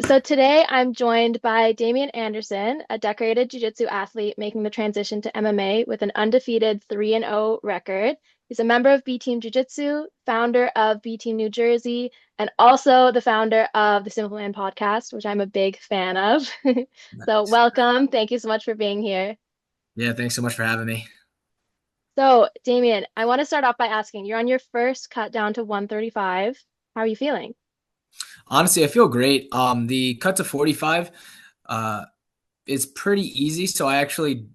So today I'm joined by Damien Anderson, a decorated jiu-jitsu athlete making the transition to MMA with an undefeated 3-0 record. He's a member of B Team Jiu-Jitsu, founder of B Team New Jersey, and also the founder of the Simple Man podcast, which I'm a big fan of. So welcome. Thank you so much for being here. Yeah, thanks so much for having me. So, Damien, I want to start off by asking, you're on your first cut down to 135. How are you feeling? Honestly, I feel great. The cut to 45 uh is pretty easy, so I actually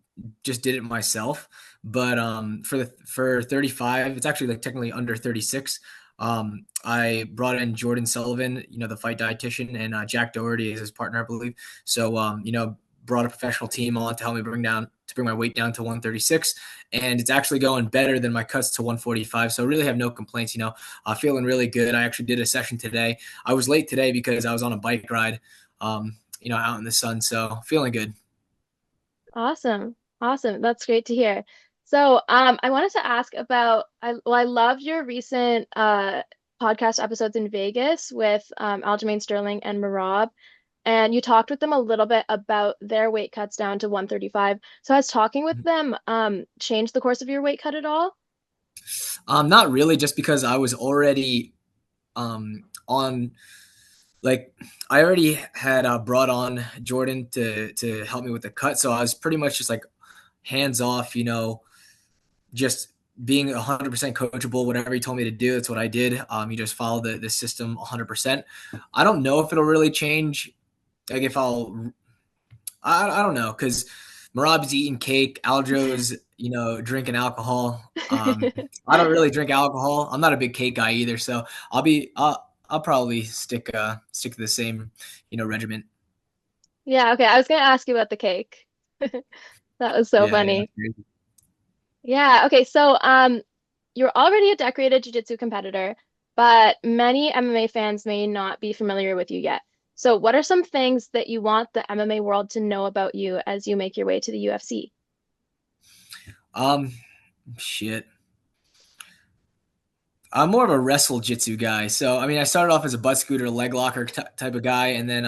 just did it myself. But for 35, it's actually like technically under 36. I brought in Jordan Sullivan, the fight dietitian, and Jack Doherty is his partner, I believe. So brought a professional team on to help me bring my weight down to 136, and it's actually going better than my cuts to 145. So I really have no complaints. Feeling really good. I actually did a session today. I was late today because I was on a bike ride. Out in the sun. So feeling good. Awesome. Awesome. That's great to hear. So, I wanted to ask about I loved your recent podcast episodes in Vegas with Aljamain Sterling and Marab, and you talked with them a little bit about their weight cuts down to 135. So, has talking with them changed the course of your weight cut at all? Not really, just because I was already on like I already had brought on Jordan to help me with the cut, so I was pretty much just like hands off, just being 100% coachable. Whatever he told me to do, that's what I did. You just follow the system 100%. I don't know if it'll really change. Like if I don't know, because Marab's eating cake, Aljo's drinking alcohol. I don't really drink alcohol. I'm not a big cake guy either, so I'll probably stick to the same regimen. Yeah, okay. I was gonna ask you about the cake. That was so Yeah, funny. yeah. Yeah, okay. So, you're already a decorated jiu-jitsu competitor, but many MMA fans may not be familiar with you yet. So, what are some things that you want the MMA world to know about you as you make your way to the UFC? Um, shit. I'm more of a wrestle jitsu guy. So, I mean, I started off as a butt scooter, leg locker type of guy, and then,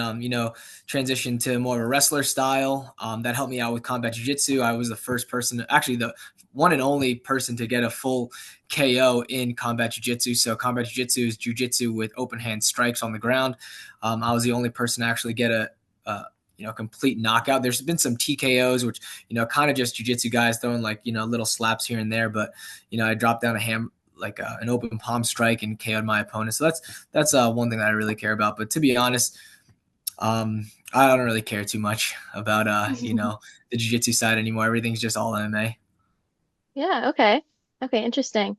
transitioned to more of a wrestler style. That helped me out with combat jiu-jitsu. I was the first person, actually the one and only person to get a full KO in combat jiu-jitsu. So, combat jiu-jitsu is jiu-jitsu with open hand strikes on the ground. I was the only person to actually get a complete knockout. There's been some TKOs, which, kind of just jiu-jitsu guys throwing like, little slaps here and there, but, I dropped down an open palm strike and KO'd my opponent. So that's one thing that I really care about. But to be honest, I don't really care too much about the jiu-jitsu side anymore. Everything's just all MMA. Yeah, okay. Okay, interesting.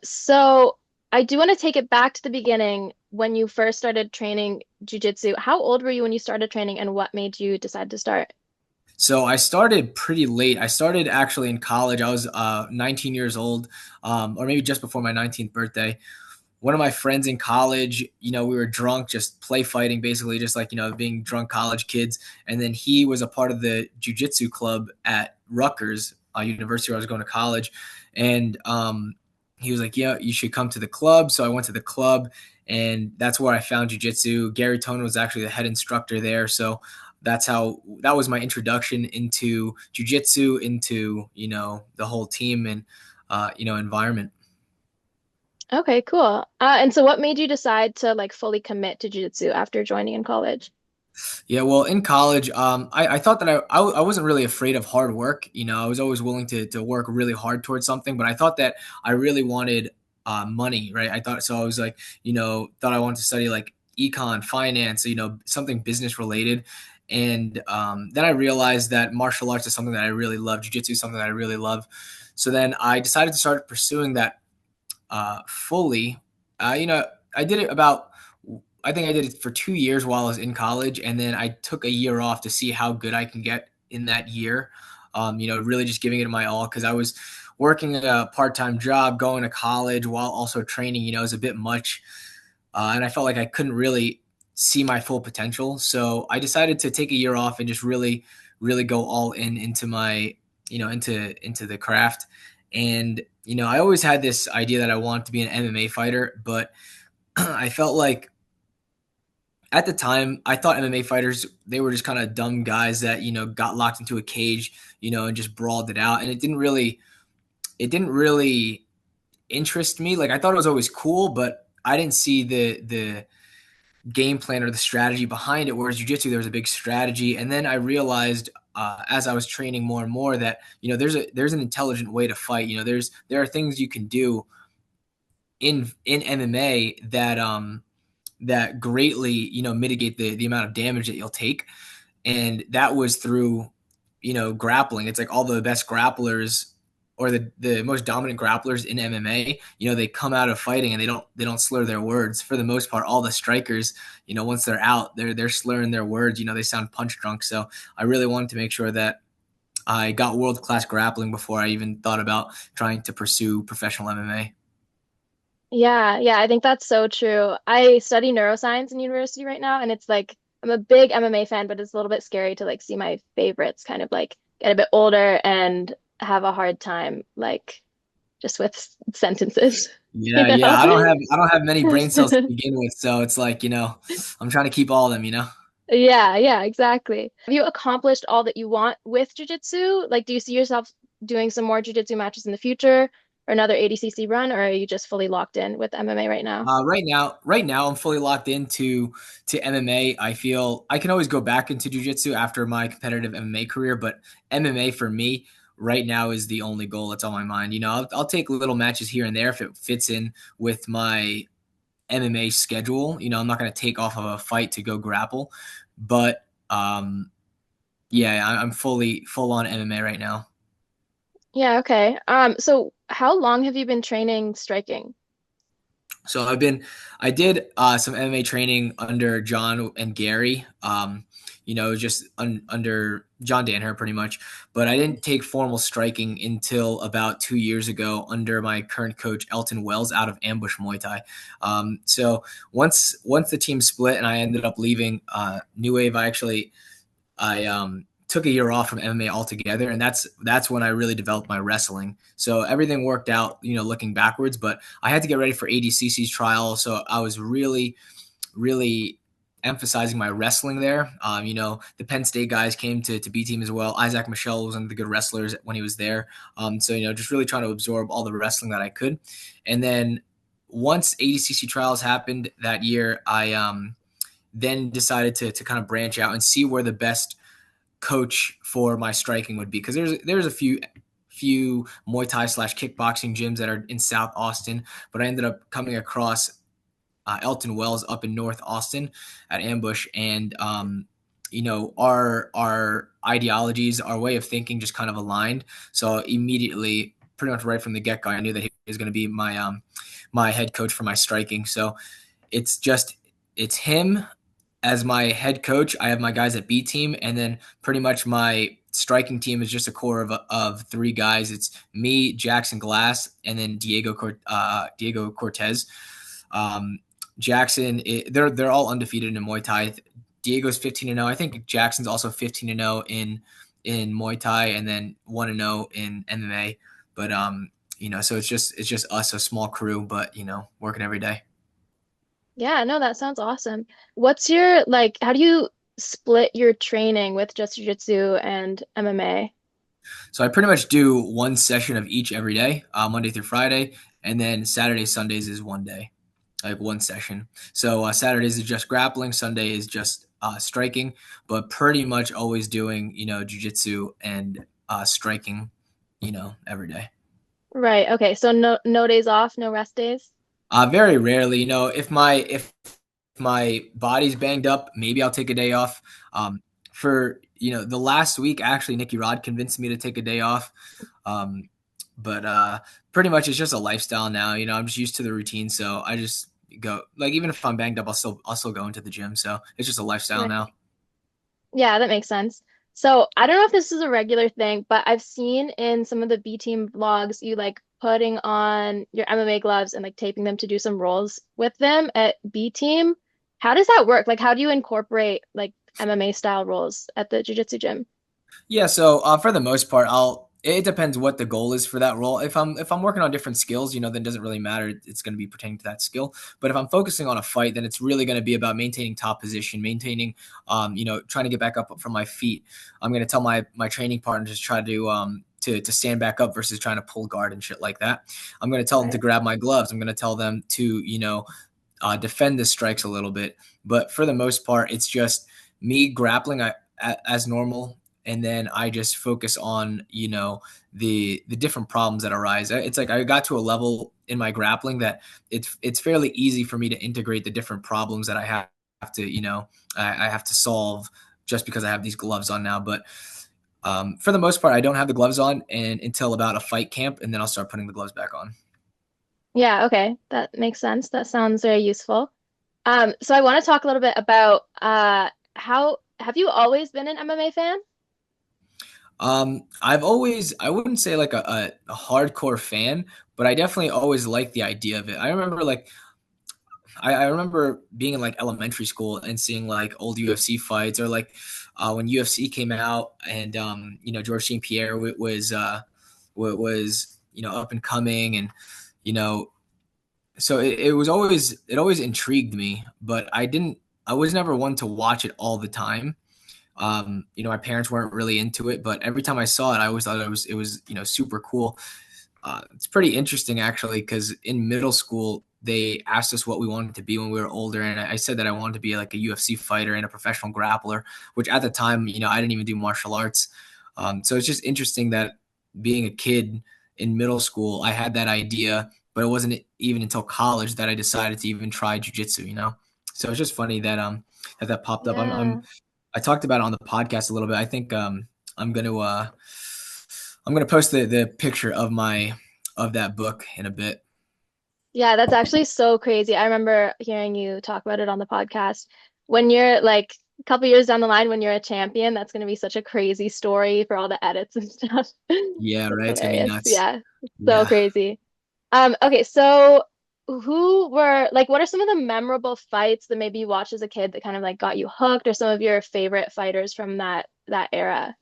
So I do want to take it back to the beginning when you first started training jiu-jitsu. How old were you when you started training and what made you decide to start? So I started pretty late. I started actually in college. I was 19 years old, or maybe just before my 19th birthday. One of my friends in college, we were drunk, just play fighting, basically, just like, being drunk college kids. And then he was a part of the jujitsu club at Rutgers University, where I was going to college. And he was like, yeah, you should come to the club. So I went to the club, and that's where I found jujitsu. Gary Tone was actually the head instructor there. So that was my introduction into jujitsu, into, the whole team and, environment. Okay, cool. And so what made you decide to like fully commit to jiu-jitsu after joining in college? Yeah, well, in college, I thought that I wasn't really afraid of hard work. I was always willing to work really hard towards something, but I thought that I really wanted money, right? I thought so. I was like, thought I wanted to study like econ, finance, something business related. And then I realized that martial arts is something that I really love. Jiu-jitsu is something that I really love. So then I decided to start pursuing that fully. You know, I did it about, I think I did it for 2 years while I was in college, and then I took a year off to see how good I can get in that year. Really just giving it my all, because I was working a part-time job, going to college while also training. It was a bit much, and I felt like I couldn't really see my full potential. So I decided to take a year off and just really, really go all in into my, into the craft. And I always had this idea that I wanted to be an MMA fighter, but I felt like at the time, I thought MMA fighters, they were just kind of dumb guys that, got locked into a cage, and just brawled it out. And it didn't really interest me. Like I thought it was always cool, but I didn't see the game plan or the strategy behind it. Whereas jiu-jitsu, there was a big strategy. And then I realized as I was training more and more that, there's an intelligent way to fight. There are things you can do in MMA that greatly, mitigate the amount of damage that you'll take. And that was through, grappling. It's like all the best grapplers or the most dominant grapplers in MMA, they come out of fighting and they don't slur their words. For the most part, all the strikers, once they're out, they're slurring their words, they sound punch drunk. So I really wanted to make sure that I got world-class grappling before I even thought about trying to pursue professional MMA. Yeah, yeah, I think that's so true. I study neuroscience in university right now, and it's like I'm a big MMA fan, but it's a little bit scary to like see my favorites kind of like get a bit older and have a hard time like just with sentences, you Yeah, yeah. know? I don't have many brain cells to begin with, so it's like, I'm trying to keep all of them. Yeah, yeah, exactly. Have you accomplished all that you want with jiu-jitsu? Like, do you see yourself doing some more jiu-jitsu matches in the future or another ADCC run, or are you just fully locked in with MMA right now? Right now, I'm fully locked into to MMA. I feel I can always go back into jujitsu after my competitive MMA career, but MMA for me right now is the only goal that's on my mind. I'll take little matches here and there if it fits in with my MMA schedule. I'm not going to take off of a fight to go grapple, but yeah, I'm fully full on MMA right now. Yeah, okay. So how long have you been training striking? So I did some MMA training under John and Gary, just under John Danher pretty much. But I didn't take formal striking until about 2 years ago under my current coach, Elton Wells, out of Ambush Muay Thai. So once the team split and I ended up leaving New Wave, I took a year off from MMA altogether, and that's when I really developed my wrestling. So everything worked out, looking backwards. But I had to get ready for ADCC's trial, so I was really, really emphasizing my wrestling there. The Penn State guys came to B team as well. Isaac Michelle was one of the good wrestlers when he was there. So just really trying to absorb all the wrestling that I could, and then once ADCC trials happened that year, I then decided to kind of branch out and see where the best coach for my striking would be, because there's a few Muay Thai slash kickboxing gyms that are in South Austin, but I ended up coming across Elton Wells up in North Austin at Ambush, and our ideologies, our way of thinking, just kind of aligned. So immediately, pretty much right from the get go, I knew that he was going to be my head coach for my striking. So it's him as my head coach. I have my guys at B team, and then pretty much my striking team is just a core of three guys. It's me, Jackson Glass, and then Diego Cortez. Um, Jackson, they're all undefeated in Muay Thai. Diego's 15-0. I think Jackson's also 15-0 in Muay Thai, and then 1-0 in MMA. But so it's just us, a small crew, but working every day. Yeah, no, that sounds awesome. What's your like, how do you split your training with just jiu-jitsu and MMA? So I pretty much do one session of each every day, Monday through Friday, and then Saturday, Sundays is one day, like one session. So Saturdays is just grappling, Sunday is just striking, but pretty much always doing jujitsu and striking, every day. Right. Okay. So no days off, no rest days. Very rarely, if my body's banged up, maybe I'll take a day off. For the last week, actually, Nicky Rod convinced me to take a day off. Um, but pretty much it's just a lifestyle now. I'm just used to the routine, so I just go. Like even if I'm banged up, I'll still go into the gym. So it's just a lifestyle Right. now. Yeah, that makes sense. So I don't know if this is a regular thing, but I've seen in some of the B team vlogs you like putting on your MMA gloves and like taping them to do some rolls with them at B team. How does that work? Like, how do you incorporate like MMA style rolls at the jiu-jitsu gym? Yeah, so for the most part, It depends what the goal is for that role. If I'm working on different skills, then it doesn't really matter. It's going to be pertaining to that skill. But if I'm focusing on a fight, then it's really going to be about maintaining top position, maintaining, trying to get back up from my feet. I'm going to tell my training partners to try to stand back up versus trying to pull guard and shit like that. I'm going to tell them to Right. grab my gloves. I'm going to tell them to defend the strikes a little bit. But for the most part, it's just me grappling as normal, and then I just focus on the different problems that arise. It's like I got to a level in my grappling that it's fairly easy for me to integrate the different problems that I have to I have to solve just because I have these gloves on now. But for the most part, I don't have the gloves on and until about a fight camp, and then I'll start putting the gloves back on. Yeah, okay. That makes sense. That sounds very useful. So I want to talk a little bit about how have you always been an MMA fan? I wouldn't say like a hardcore fan, but I definitely always liked the idea of it. I remember I remember being in like elementary school and seeing like old UFC fights, or like when UFC came out, and Georges St. Pierre was up and coming, and you know so it always intrigued me, but I was never one to watch it all the time. My parents weren't really into it, but every time I saw it, I always thought it was super cool. It's pretty interesting actually, because in middle school they asked us what we wanted to be when we were older, and I said that I wanted to be like a UFC fighter and a professional grappler, which at the time I didn't even do martial arts. So it's just interesting that being a kid in middle school, I had that idea, but it wasn't even until college that I decided to even try jujitsu. So it's just funny that that popped up. Yeah. I talked about it on the podcast a little bit. I think I'm gonna uh, I'm gonna post the picture of that book in a bit. Yeah, that's actually so crazy. I remember hearing you talk about it on the podcast. When you're like a couple years down the line, when you're a champion, that's going to be such a crazy story for all the edits and stuff. Yeah, That's right. It's gonna be hilarious. nuts. Yeah, so Yeah, crazy. Okay, so what are some of the memorable fights that maybe you watched as a kid that kind of like got you hooked, or some of your favorite fighters from that era?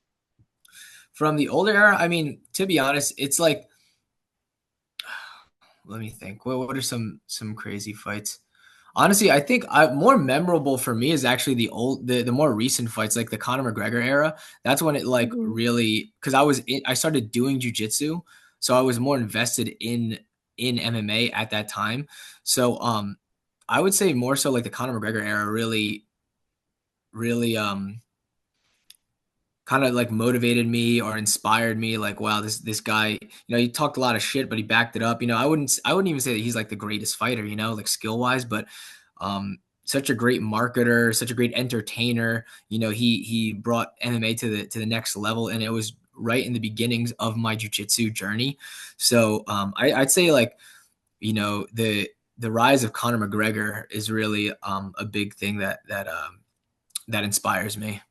from the older era. I mean, to be honest, it's like let me think. What are some crazy fights? Honestly, I think more memorable for me is actually the more recent fights, like the Conor McGregor era. That's when it like Hmm. really, because I started doing jujitsu, so I was more invested in MMA at that time. So I would say more so like the Conor McGregor era really kind of like motivated me or inspired me. Like, wow, this guy, he talked a lot of shit, but he backed it up. I wouldn't even say that he's like the greatest fighter, like skill wise, but such a great marketer, such a great entertainer. He brought MMA to the next level, and it was right in the beginnings of my jujitsu journey. So I'd say like the rise of Conor McGregor is really a big thing that inspires me.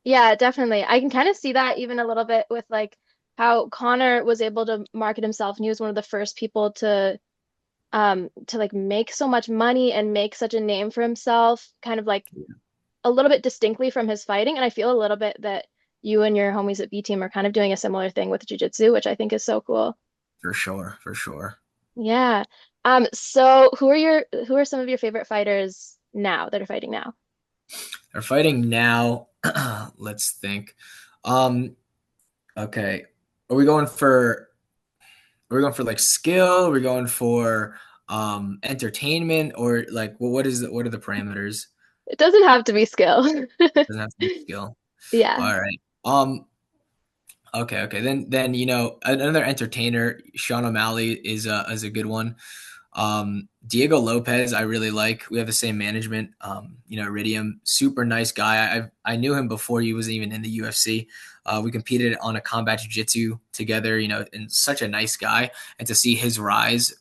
Yeah, definitely. I can kind of see that even a little bit with like how Connor was able to market himself, and he was one of the first people to like make so much money and make such a name for himself, kind of like a little bit distinctly from his fighting. And I feel a little bit that you and your homies at B Team are kind of doing a similar thing with jiu-jitsu, which I think is so cool. For sure, for sure. Yeah. So who are some of your favorite fighters now that are fighting now? They're fighting now. Let's think. Um, okay. Are we going for are we going for like skill? Are we going for entertainment, or like what are the parameters? It doesn't have to be skill. Doesn't have to be skill. Yeah. All right. Okay. Then another entertainer, Sean O'Malley is a good one. Diego Lopez, I really like. We have the same management. Iridium, super nice guy. I knew him before he was even in the UFC. We competed on a combat jiu-jitsu together. And such a nice guy. And to see his rise,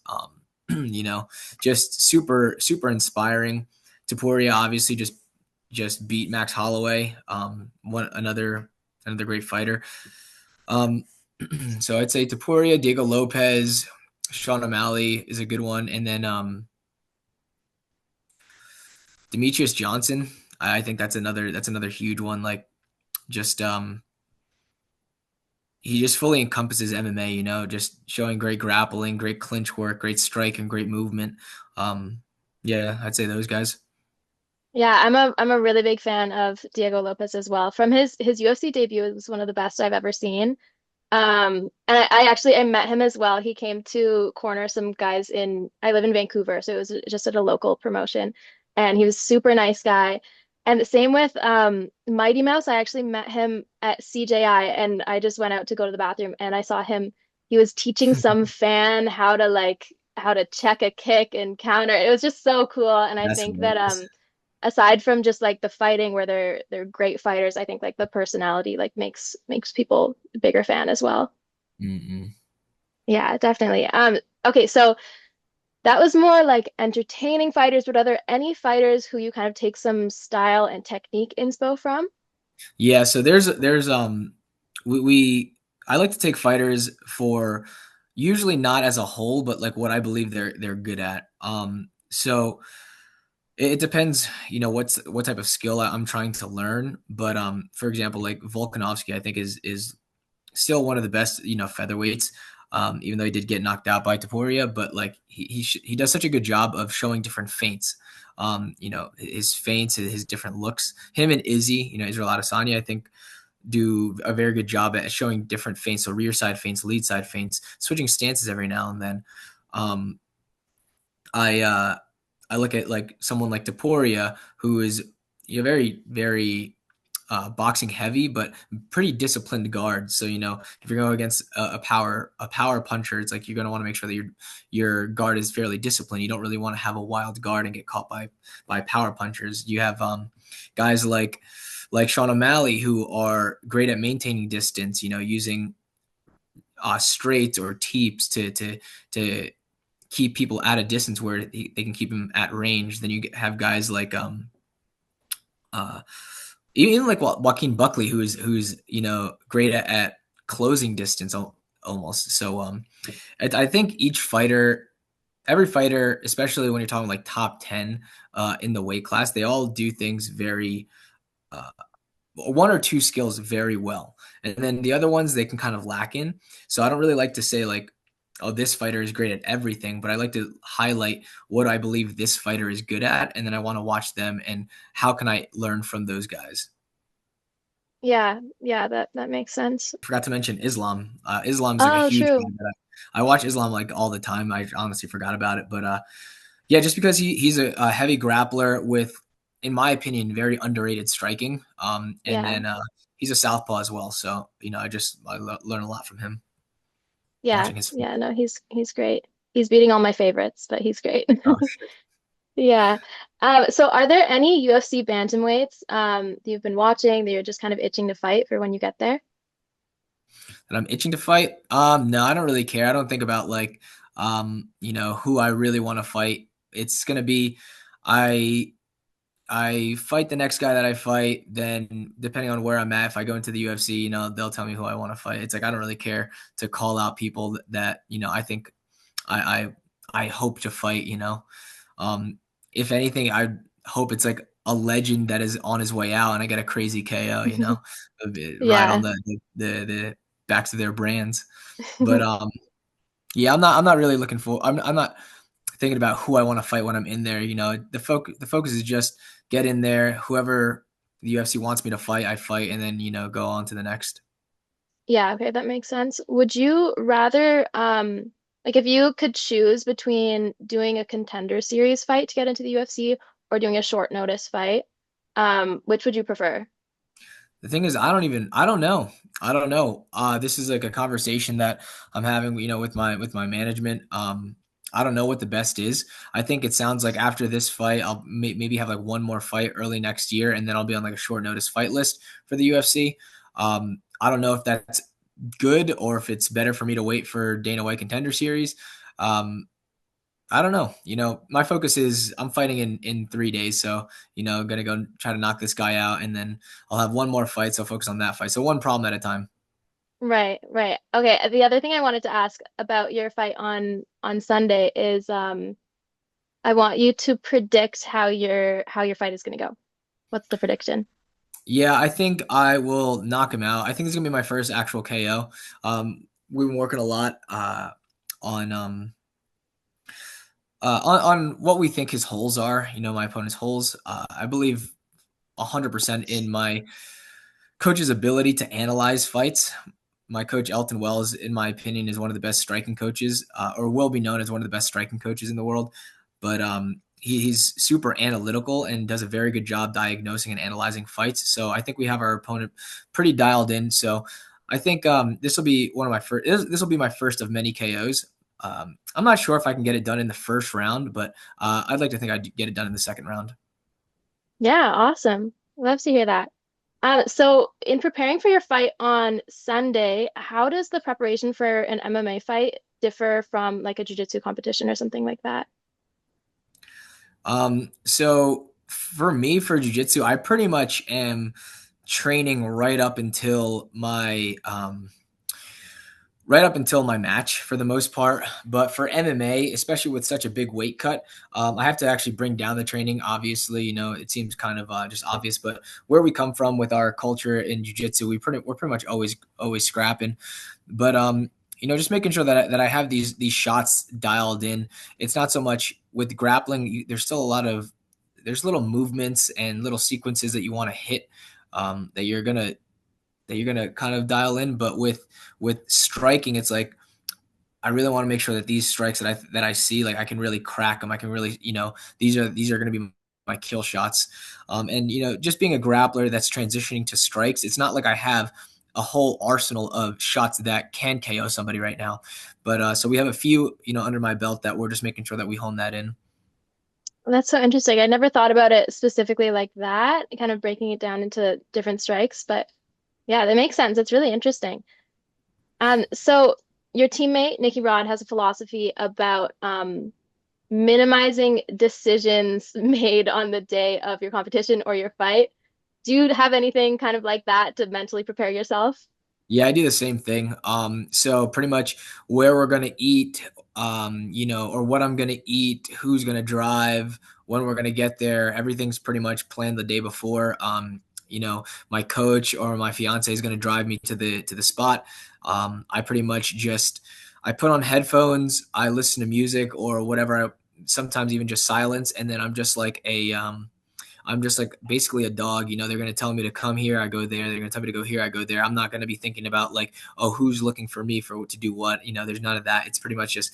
just super super inspiring. Tapuria obviously just beat Max Holloway. One another great fighter. Um, so I'd say Tapuria, Diego Lopez, Sean O'Malley is a good one, and then Demetrius Johnson. I think that's another huge one. Like just he just fully encompasses MMA, just showing great grappling, great clinch work, great strike, and great movement. Um, yeah, I'd say those guys. Yeah, I'm a really big fan of Diego Lopez as well. From his UFC debut, it was one of the best I've ever seen. And I actually I met him as well. He came to corner some guys I live in Vancouver, so it was just at a local promotion. And he was super nice guy. And the same with Mighty Mouse. I actually met him at CJI and I just went out to go to the bathroom and I saw him. He was teaching some fan how to check a kick and counter. It was just so cool. And I That's think that hilarious. aside from just like the fighting where they're great fighters, I think like the personality like makes people a bigger fan as well. Mm-mm. Yeah, definitely. Okay, so that was more like entertaining fighters, but are there any fighters who you kind of take some style and technique inspo from? Yeah, so there's we I like to take fighters for usually not as a whole, but like what I believe they're good at. So it depends, what type of skill I'm trying to learn. But for example, like Volkanovski, I think is still one of the best, featherweights. Even though he did get knocked out by Taporia, but like he does such a good job of showing different feints. His feints, his different looks. Him and Izzy, Israel Adesanya, I think do a very good job at showing different feints. So rear side feints, lead side feints, switching stances every now and then. Um, I I look at like someone like Taporia, who is very very boxing heavy, but pretty disciplined guard. So if you're going against a power puncher, it's like you're going to want to make sure that your guard is fairly disciplined. You don't really want to have a wild guard and get caught by power punchers. You have guys like Sean O'Malley who are great at maintaining distance. Using straights or teeps to keep people at a distance where they can keep them at range. Then you have guys like uh, even like Joaquin Buckley, who's great at closing distance almost. So I think every fighter, especially when you're talking like top 10 in the weight class, they all do things very uh, one or two skills very well, and then the other ones they can kind of lack in. So I don't really like to say like, oh, this fighter is great at everything, but I like to highlight what I believe this fighter is good at, and then I want to watch them and how can I learn from those guys. Yeah, yeah, that makes sense. Forgot to mention Islam. Islam's like a Oh, huge true. fan that I watch Islam like all the time. I honestly forgot about it, but yeah, just because he's a heavy grappler with, in my opinion, very underrated striking. And Yeah. then he's a southpaw as well, so learn a lot from him Yeah. watching his. Yeah, no, he's great. He's beating all my favorites, but he's great. Yeah. So are there any UFC bantamweights that you've been watching that you're just kind of itching to fight for when you get there? That I'm itching to fight. No, I don't really care. I don't think about like, who I really want to fight. It's gonna be, I I fight the next guy that I fight. Then depending on where I'm at, if I go into the UFC, they'll tell me who I want to fight. It's like I don't really care to call out people that I think I I hope to fight. Um, if anything, I hope it's like a legend that is on his way out, and I get a crazy KO. Ride on Yeah. the backs of their brands. But yeah, I'm not really looking for. I'm not thinking about who I want to fight when I'm in there. The focus is just get in there. Whoever the UFC wants me to fight, I fight, and then go on to the next. Yeah, okay, that makes sense. Would you rather, like if you could choose between doing a contender series fight to get into the UFC or doing a short notice fight, which would you prefer? The thing is, I don't know. I don't know. This is like a conversation that I'm having, with my management. I don't know what the best is. I think it sounds like after this fight, I'll maybe have like one more fight early next year, and then I'll be on like a short notice fight list for the UFC. I don't know if that's good or if it's better for me to wait for Dana White Contender Series. Um, I don't know. My focus is I'm fighting in 3 days, so gonna go try to knock this guy out, and then I'll have one more fight. So focus on that fight. So one problem at a time. Right, right. Okay, the other thing I wanted to ask about your fight on Sunday is I want you to predict how your fight is going to go. What's the prediction? Yeah, I think I will knock him out. I think this is gonna be my first actual KO. We've been working a lot on on what we think his holes are. You know, my opponent's holes. I believe 100% in my coach's ability to analyze fights. My coach Elton Wells, in my opinion, is one of the best striking coaches, or will be known as one of the best striking coaches in the world. But he's super analytical and does a very good job diagnosing and analyzing fights. So I think we have our opponent pretty dialed in. So I think this will be one of my first. This will be my first of many KOs. I'm not sure if I can get it done in the first round, but I'd like to think I'd get it done in the second round. Yeah, awesome. Love to hear that. So in preparing for your fight on Sunday, how does the preparation for an MMA fight differ from like a jiu-jitsu competition or something like that? So for me, for jujitsu, I pretty much am training right up until my match for the most part. But for MMA, especially with such a big weight cut, I have to actually bring down the training. Obviously, you know, it seems kind of just obvious, but where we come from with our culture in jujitsu, we're pretty much always scrapping. But you know, just making sure that I have these shots dialed in. It's not so much with grappling. There's still a lot of there's little movements and little sequences that you want to hit that you're gonna kind of dial in. But with striking, it's like I really want to make sure that these strikes that I see, like I can really crack them. I can really, you know, these are going to be my kill shots. And you know, just being a grappler that's transitioning to strikes, it's not like I have a whole arsenal of shots that can KO somebody right now. But so we have a few, you know, under my belt that we're just making sure that we hone that in. That's so interesting. I never thought about it specifically like that, kind of breaking it down into different strikes, but yeah, that makes sense. It's really interesting. So your teammate, Nikki Rod, has a philosophy about minimizing decisions made on the day of your competition or your fight. Do you have anything kind of like that to mentally prepare yourself? Yeah, I do the same thing. So pretty much where we're gonna eat, you know, or what I'm gonna eat, who's gonna drive, when we're gonna get there, everything's pretty much planned the day before. You know, my coach or my fiance is gonna drive me to the spot. I pretty much just I put on headphones, I listen to music or whatever, sometimes even just silence, and then I'm just like basically a dog. You know, they're going to tell me to come here, I go there. They're going to tell me to go here, I go there. I'm not going to be thinking about like, oh, who's looking for me for to do what. You know, there's none of that. It's pretty much just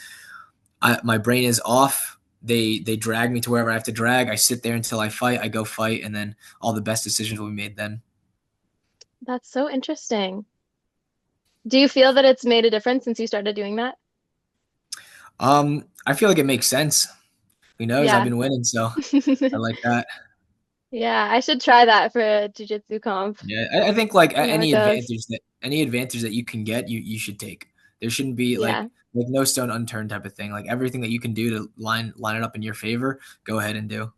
my brain is off. They drag me to wherever I have to drag. I sit there until I fight. I go fight, and then all the best decisions will be made then. That's so interesting. Do you feel that it's made a difference since you started doing that? I feel like it makes sense. Who knows? I've Yeah. been winning, so I like that. Yeah, I should try that for a jiu-jitsu comp. Yeah, I think like See how it goes. any advantage that you can get, you should take. There shouldn't be Yeah. like no stone unturned type of thing. Like everything that you can do to line it up in your favor, go ahead and do.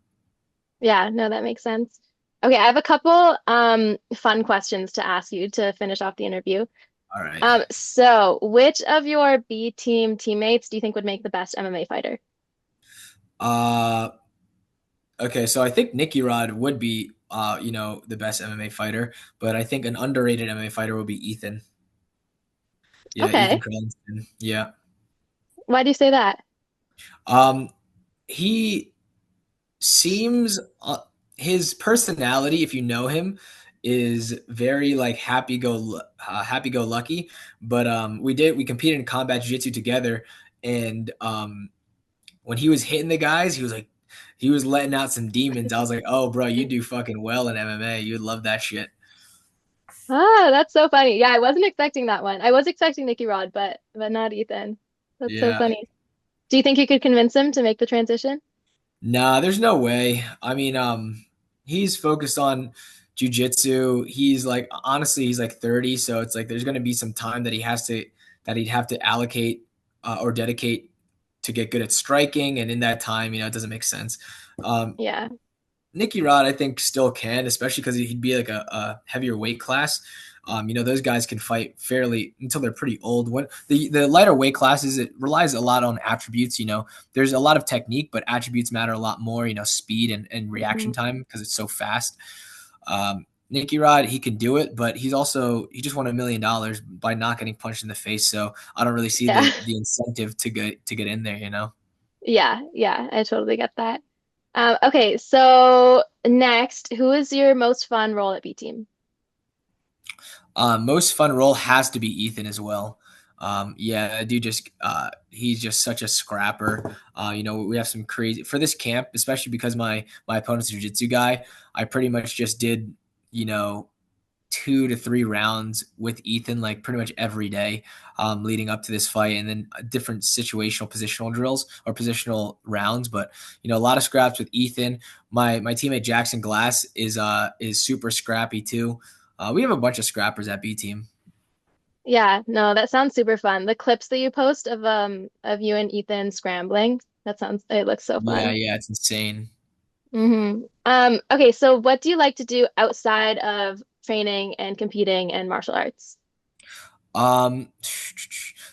Yeah, no, that makes sense. Okay, I have a couple fun questions to ask you to finish off the interview. All right. So which of your B team teammates do you think would make the best MMA fighter? Uh, okay, so I think Nicky Rod would be you know, the best MMA fighter, but I think an underrated MMA fighter would be Ethan. Yeah, Ethan Okay. Crelinsten. Yeah. Why do you say that? Um, he seems his personality, if you know him, is very like happy go lucky. But we competed in combat jiu-jitsu together, and when he was hitting the guys, he was letting out some demons. I was like, oh bro, you do fucking well in MMA. You'd love that shit. Ah, that's so funny. Yeah, I wasn't expecting that one. I was expecting Nicky Rod, but not Ethan. That's so Yeah. funny. Do you think you could convince him to make the transition? Nah, there's no way. I mean, he's focused on jujitsu. He's like, honestly, he's like 30, so it's like there's going to be some time that he'd have to allocate or dedicate to get good at striking, and in that time, you know, it doesn't make sense. Um, Yeah. Nicky Rod, I think, still can, especially because he'd be like a heavier weight class. You know, those guys can fight fairly until they're pretty old. When the lighter weight classes, it relies a lot on attributes. You know, there's a lot of technique, but attributes matter a lot more. You know, speed and reaction Mhm. time because it's so fast. Nicky Rod, he can do it, but he just won $1 million by not getting punched in the face. So I don't really see Yeah. the incentive to get in there, you know. Yeah, yeah, I totally get that. Okay, so next, who is your most fun role at B team? Most fun role has to be Ethan as well. Yeah, I do just he's just such a scrapper. We have some crazy for this camp, especially because my opponent's a jiu-jitsu guy. I pretty much just did, you know, 2 to 3 rounds with Ethan like pretty much every day leading up to this fight, and then different situational positional drills or positional rounds. But a lot of scraps with Ethan. My teammate Jackson Glass is super scrappy too. We have a bunch of scrappers at B team. Yeah, no, that sounds super fun. The clips that you post of you and Ethan scrambling, it looks so Yeah, fun. yeah, it's insane. Okay, so what do you like to do outside of training and competing and martial arts? Um,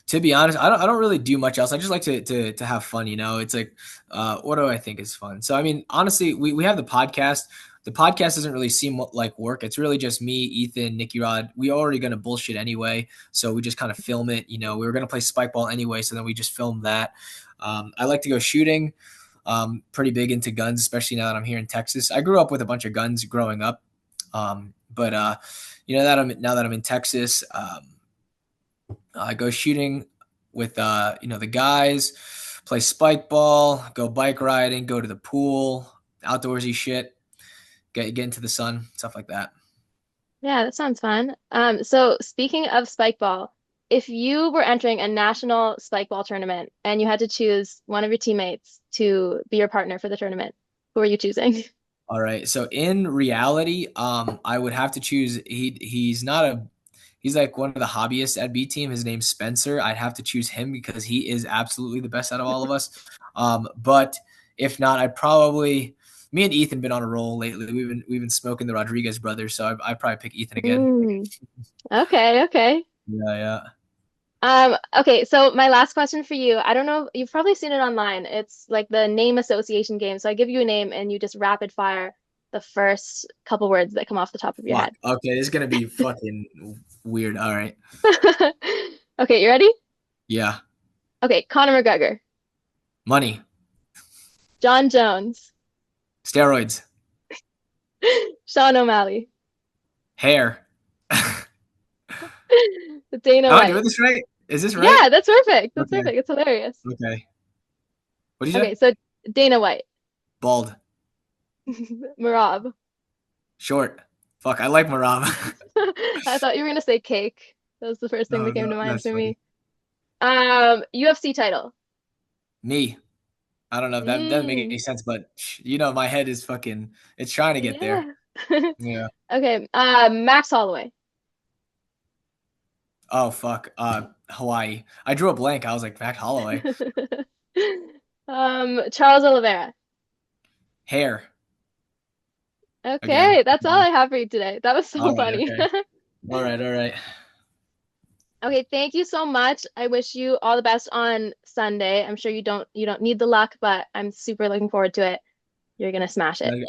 to be honest, I don't really do much else. I just like to have fun. It's like, what do I think is fun? So I mean, honestly, we have the podcast. The podcast doesn't really seem like work. It's really just me, Ethan, Nicky Rod. We already gonna bullshit anyway, so we just kind of film it. We were gonna play spike ball anyway, so then we just filmed that. I like to go shooting. Pretty big into guns, especially now that I'm here in Texas. I grew up with a bunch of guns growing up, but now that I'm in Texas. I go shooting with the guys, play spike ball, go bike riding, go to the pool, outdoorsy shit, get into the sun, stuff like that. Yeah, that sounds fun. So speaking of spike ball, if you were entering a national spike ball tournament and you had to choose one of your teammates to be your partner for the tournament, who are you choosing? All right. So in reality, I would have to choose. He's like one of the hobbyists at B team. His name's Spencer. I'd have to choose him because he is absolutely the best out of all of us. But if not, me and Ethan been on a roll lately. We've been smoking the Rodriguez brothers, so I'd probably pick Ethan again. Mm, okay, okay. Yeah, yeah. Okay, so my last question for you. I don't know, you've probably seen it online. It's like the name association game. So I give you a name and you just rapid fire the first couple words that come off the top of your Fuck. head. Okay, this is gonna be fucking weird. All right. Okay, you ready? Yeah. Okay, Conor McGregor, Money. John Jones, Steroids. Sean O'Malley, Hair. Dana Am I doing White. this right? Is this right? Yeah, that's perfect. That's Okay. perfect. It's hilarious. Okay. What did you say? Okay, so Dana White, Bald. Marab. Short. Fuck, I like Marab. I thought you were gonna say cake. That was the first thing No, that came no, to mind that's for funny. me. UFC title. Me. I don't know if that doesn't make any Mm, sense, but my head is fucking. It's trying to get there. yeah. Yeah. Okay, Max Holloway. Oh fuck. Hawaii. I drew a blank. I was like, Mac Holloway. Charles Oliveira. Hair again. Okay, that's all I have for you today. That was so All right. funny. Okay. All right. All right. Okay, thank you so much. I wish you all the best on Sunday. I'm sure you don't need the luck, but I'm super looking forward to it. You're gonna smash it. Actually.